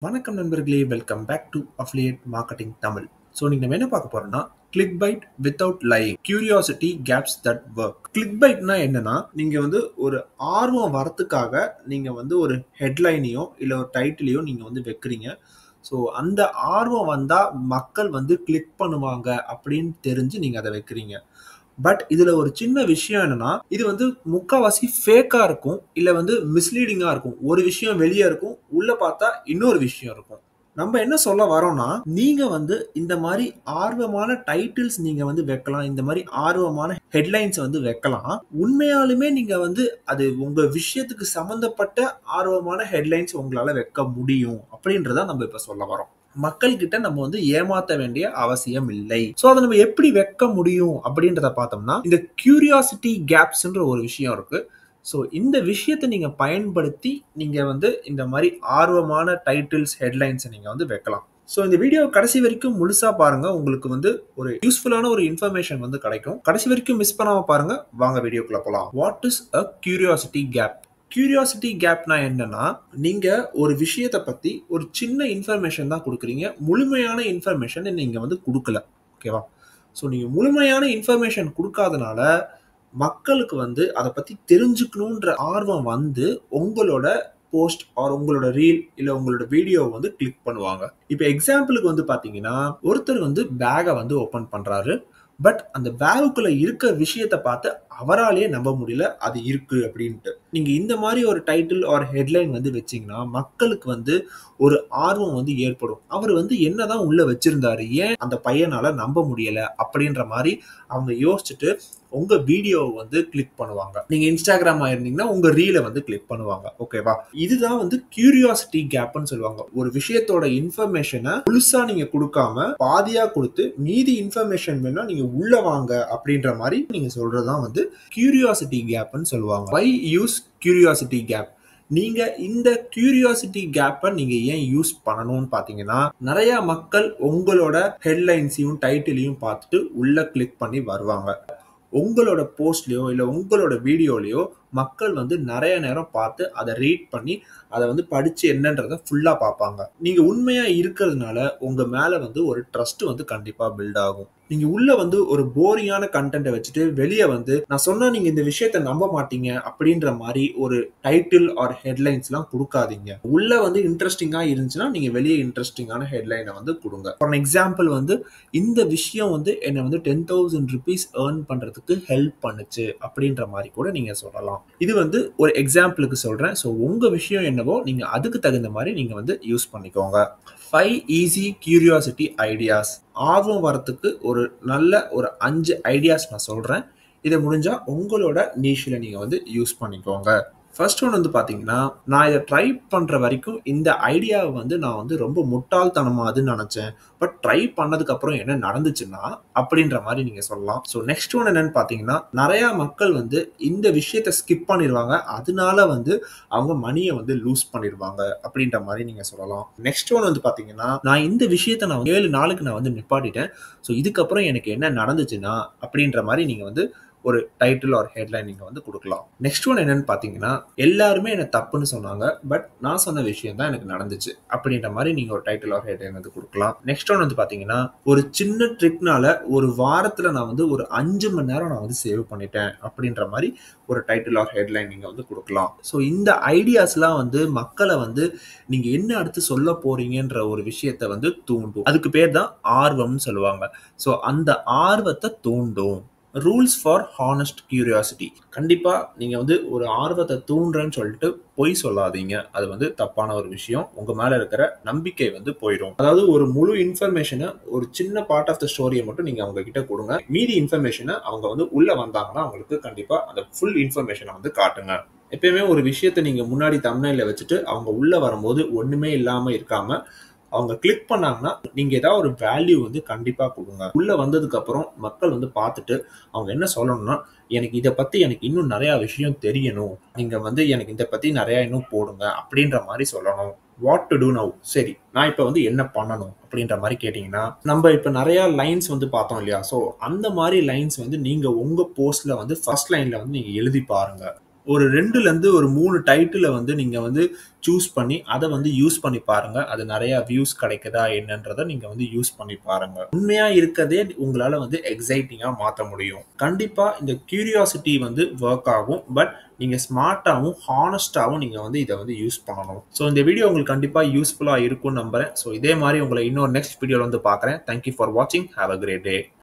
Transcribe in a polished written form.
வணக்கம் நண்பர்களே, welcome back to affiliate marketing Tamil. So நீங்கள் நம்ம என்ன பார்க்க போறோம்னா click bait without lying curiosity gaps that work. கிளிக் பைட்னா என்னன்னா, நீங்கள் வந்து ஒரு ஆர்வம் வரத்துக்காக நீங்கள் வந்து ஒரு ஹெட்லைனையோ இல்லை ஒரு டைட்டிலையோ நீங்கள் வந்து வைக்கிறீங்க. ஸோ அந்த ஆர்வம் வந்தால் மக்கள் வந்து கிளிக் பண்ணுவாங்க அப்படின்னு தெரிஞ்சு நீங்கள் அதை வைக்கிறீங்க. பட் இதுல ஒரு சின்ன விஷயம் என்னன்னா, இது வந்து முக்காவாசி ஃபேக்கா இருக்கும், இல்ல வந்து மிஸ்லீடிங்கா இருக்கும். ஒரு விஷயம் வெளிய இருக்கும், உள்ள பார்த்தா இன்னொரு விஷயம் இருக்கும். நம்ம என்ன சொல்ல வரோம்னா, நீங்க வந்து இந்த மாரி ஆர்வமான டைட்டில்ஸ் நீங்க வந்து வைக்கலாம். இந்த மாரி ஆர்வமான ஹெட்லைன்ஸ் வந்து வைக்கலாம். உண்மையாலுமே நீங்க வந்து அது உங்க விஷயத்துக்கு சம்மந்தப்பட்ட ஆர்வமான ஹெட்லைன்ஸ் உங்களால வைக்க முடியும். அப்படின்றத நம்ம இப்ப சொல்ல வரோம். மக்கள் கிட்ட நம்ம வந்து ஏமாத்த வேண்டிய அவசியம் இல்லை. சோ அதை நம்ம எப்படி வைக்க முடியும் அப்படின்றத பார்த்தோம்னா, இந்த கியூரியாசிட்டி கேப்ஸ்ன்ற ஒரு விஷயம் இருக்கு. ஸோ இந்த விஷயத்தை நீங்க பயன்படுத்தி நீங்க வந்து இந்த மாதிரி ஆர்வமான டைட்டில்ஸ் ஹெட்லைன்ஸ் நீங்க வந்து வைக்கலாம். ஸோ இந்த வீடியோ கடைசி வரைக்கும் முழுசா பாருங்க. உங்களுக்கு வந்து ஒரு யூஸ்ஃபுல்லான ஒரு இன்ஃபர்மேஷன் வந்து கிடைக்கும். கடைசி வரைக்கும் மிஸ் பண்ணாம பாருங்க. வாங்க வீடியோக்குள்ள போலாம். What is a curiosity gap? Curiosity கேப்னா என்னன்னா, நீங்க ஒரு விஷயத்தை பத்தி ஒரு சின்ன இன்ஃபர்மேஷன் தான் கொடுக்குறீங்க. முழுமையான இன்ஃபர்மேஷன் நீங்க வந்து கொடுக்கல. ஓகேவா? ஸோ நீங்க முழுமையான இன்ஃபர்மேஷன் கொடுக்காதனால மக்களுக்கு வந்து அதை பத்தி தெரிஞ்சுக்கணுன்ற ஆர்வம் வந்து உங்களோட போஸ்ட் ஆர் உங்களோட ரீல் இல்ல உங்களோட வீடியோ வந்து கிளிக் பண்ணுவாங்க. இப்ப எக்ஸாம்பிளுக்கு வந்து பாத்தீங்கன்னா, ஒருத்தர் வந்து பேகை வந்து ஓபன் பண்றாரு. பட் அந்த பேகுக்குள்ள இருக்க விஷயத்தை பார்த்து அவராலேயே நம்ப முடியல அது இருக்கு அப்படின்ட்டு. நீங்க இந்த மாதிரி ஒரு டைட்டில் ஆர் ஹெட்லைன் வந்து வச்சீங்கன்னா மக்களுக்கு வந்து ஒரு ஆர்வம் வந்து ஏற்படும். அவர் வந்து என்னதான் உள்ள வச்சிருந்தாரு, ஏன் அந்த பையனால நம்ப முடியல அப்படின்ற மாதிரி அவங்க யோசிச்சுட்டு உங்க வீடியோவை வந்து கிளிக் பண்ணுவாங்க. நீங்க இன்ஸ்டாகிராம் ஆயிருந்தீங்கன்னா உங்க ரீலை வந்து கிளிக் பண்ணுவாங்க. ஓகேவா? இதுதான் வந்து கியூரியாசிட்டி கேப்னு சொல்லுவாங்க. ஒரு விஷயத்தோட இன்ஃபர்மேஷனை முழுசா நீங்க கொடுக்காம பாதியா கொடுத்து மீதி இன்ஃபர்மேஷன் வேணா நீங்க உள்ள வாங்க அப்படின்ற மாதிரி நீங்க சொல்றதுதான் வந்து கியூரியாசிட்டி கேப்னு சொல்லுவாங்க. வை யூஸ் கியூரியாசிட்டி கேப்? நீங்க இந்த கியூரியாசிட்டி கேப்பை நீங்க ஏன் யூஸ் பண்ணணும்னு பாத்தீங்கன்னா, நிறைய மக்கள் உங்களோட ஹெட்லைன்ஸையும் டைட்டிலையும் பார்த்துட்டு உள்ள கிளிக் பண்ணி வருவாங்க. உங்களோட போஸ்ட்லயோ இல்ல உங்களோட வீடியோலயோ மக்கள் வந்து நிறைய நேரம் பார்த்து அதை ரீட் பண்ணி அதை வந்து படிச்சு என்னன்றத ஃபுல்லா பார்ப்பாங்க. நீங்க உண்மையா இருக்கிறதுனால உங்க மேல வந்து ஒரு ட்ரஸ்ட் வந்து கண்டிப்பா பில்ட் ஆகும். நீங்க உள்ள வந்து ஒரு போரிங்கான கண்டென்ட்டை வச்சுட்டு வெளியே வந்து நான் சொன்னா நீங்க இந்த விஷயத்த நம்ப மாட்டீங்க அப்படின்ற மாதிரி ஒரு டைட்டில் ஆர் ஹெட்லைன்ஸ் எல்லாம் கொடுக்காதீங்க. உள்ள வந்து இன்ட்ரெஸ்டிங்கா இருந்துச்சுன்னா நீங்க வெளியே இன்ட்ரெஸ்டிங்கான ஹெட்லைனை வந்து கொடுங்க. ஃபார் எக்ஸாம்பிள் வந்து இந்த விஷயம் வந்து என்ன வந்து 10,000 rupees ஏர்ன் பண்றதுக்கு ஹெல்ப் பண்ணுச்சு அப்படின்ற மாதிரி கூட நீங்க சொல்லலாம். இது வந்து ஒரு எக்ஸாம்பிளுக்கு சொல்றேன். ஸோ உங்க விஷயம் என்னவோ நீங்க அதுக்கு தகுந்த மாதிரி நீங்க வந்து யூஸ் பண்ணிக்கோங்க. 5 ஈஸி கியூரியாசிட்டி ஐடியாஸ். ஆர்வம் வரத்துக்கு ஒரு நல்ல ஒரு 5 ஐடியாஸ் நான் சொல்றேன். இதை முடிஞ்சா உங்களோட நீஷில் நீங்க வந்து யூஸ் பண்ணிக்கோங்க. ஃபர்ஸ்ட் ஒன் வந்து பாத்தீங்கன்னா, நான் இதை ட்ரை பண்ற வரைக்கும் இந்த ஐடியாவை வந்து நான் வந்து ரொம்ப முட்டாள்தனமாதுன்னு நினைச்சேன். பட் ட்ரை பண்ணதுக்கு அப்புறம் என்ன நடந்துச்சுன்னா அப்படின்ற மாதிரி நீங்க சொல்லலாம். ஸோ நெக்ஸ்ட் ஒன் என்னன்னு பாத்தீங்கன்னா, நிறைய மக்கள் வந்து இந்த விஷயத்தை ஸ்கிப் பண்ணிடுவாங்க. அதனால வந்து அவங்க மணியை வந்து லூஸ் பண்ணிடுவாங்க அப்படின்ற மாதிரி நீங்க சொல்லலாம். நெக்ஸ்ட் ஒன் வந்து பாத்தீங்கன்னா, நான் இந்த விஷயத்தை நான் 7 நாளுக்கு நான் வந்து நிப்பாட்டிட்டேன். ஸோ இதுக்கப்புறம் எனக்கு என்ன நடந்துச்சுன்னா அப்படின்ற மாதிரி நீங்க வந்து ஒரு டைட்டில் ஆர் ஹெட்லைன் நீங்க வந்து கொடுக்கலாம். நெக்ஸ்ட் ஒன் என்னன்னு பாத்தீங்கன்னா, எல்லாருமே என்ன தப்புன்னு சொன்னாங்க. பட் நான் சொன்ன விஷயம் தான் எனக்கு நடந்துச்சு அப்படின்ற மாதிரி நீங்க ஒரு டைட்டில் ஆர் ஹெட்லைன் வந்து கொடுக்கலாம். நெக்ஸ்ட் ஒன் வந்து பாத்தீங்கன்னா, ஒரு சின்ன ட்ரிக்னால ஒரு வாரத்துல நான் வந்து ஒரு 5 மணி நேரம் நான் வந்து சேவ் பண்ணிட்டேன் அப்படின்ற மாதிரி ஒரு டைட்டில் ஆர் ஹெட்லைன் நீங்க வந்து கொடுக்கலாம். ஸோ இந்த ஐடியாஸ்லாம் வந்து மக்களை வந்து நீங்க என்ன அடுத்து சொல்ல போறீங்கன்ற ஒரு விஷயத்த வந்து தூண்டும். அதுக்கு பேர் தான் ஆர்வம்னு சொல்லுவாங்க. ஸோ அந்த ஆர்வத்தை தூண்டும். Rules for honest curiosity. கண்டிப்பா நீங்க வந்து ஒரு ஆர்வத்தை தூண்டுறேன்னு சொல்லிட்டு பொய் சொல்லாதீங்க. அது வந்து தப்பான ஒரு விஷயம். உங்க மேல இருக்கிற நம்பிக்கை வந்து போயிடும். அதாவது ஒரு முழு இன்ஃபர்மேஷனை ஒரு சின்ன பார்ட் ஆஃப் த ஸ்டோரியை மட்டும் நீங்க அவங்க கிட்ட கொடுங்க. மீதி இன்ஃபர்மேஷனை அவங்க வந்து உள்ள வந்தாங்கன்னா அவங்களுக்கு கண்டிப்பா அந்த ஃபுல் இன்ஃபர்மேஷனை வந்து காட்டுங்க. எப்பயுமே ஒரு விஷயத்தை நீங்க முன்னாடி தம்ப்நெயில்ல வச்சுட்டு அவங்க உள்ள வரும்போது ஒண்ணுமே இல்லாம இருக்காம அவங்க கிளிக் பண்ணாங்கன்னா நீங்க ஏதாவது ஒரு வேல்யூ வந்து கண்டிப்பா கொடுங்க. உள்ள வந்ததுக்கு அப்புறம் மக்கள் வந்து பார்த்துட்டு அவங்க என்ன சொல்லணும்னா, எனக்கு இதை பத்தி எனக்கு இன்னும் நிறைய விஷயம் தெரியணும், நீங்க வந்து எனக்கு இதை பத்தி நிறைய இன்னும் போடுங்க அப்படின்ற மாதிரி சொல்லணும். What to do now? சரி, நான் இப்ப வந்து என்ன பண்ணணும் அப்படின்ற மாதிரி கேட்டீங்கன்னா, நம்ம இப்ப நிறைய லைன்ஸ் வந்து பார்த்தோம் இல்லையா? ஸோ அந்த மாதிரி லைன்ஸ் வந்து நீங்க உங்க போஸ்ட்ல வந்து ஃபர்ஸ்ட் லைன்ல வந்து நீங்க எழுதி பாருங்க. ஒரு 2ல இருந்து ஒரு 3 டைட்டில வந்து நீங்க வந்து சூஸ் பண்ணி அதை வந்து யூஸ் பண்ணி பாருங்க. அது நிறைய வியூஸ் கிடைக்குதா என்னன்றதை நீங்க வந்து யூஸ் பண்ணி பாருங்க. உண்மையா இருக்கதே உங்களால வந்து எக்ஸைட்டிங்கா மாத்த முடியும். கண்டிப்பா இந்த கியூரியாசிட்டி வந்து ஒர்க் ஆகும். பட் நீங்க ஸ்மார்ட்டாவும் ஹானஸ்டாவும் நீங்க வந்து இதை வந்து யூஸ் பண்ணணும். ஸோ இந்த வீடியோ உங்களுக்கு கண்டிப்பா யூஸ்ஃபுல்லா இருக்கும்னு நம்புறேன். ஸோ இதே மாதிரி உங்களை இன்னொரு நெக்ஸ்ட் வீடியோல வந்து பார்க்குறேன். தேங்க்யூ ஃபார் வாட்சிங். Have a great day.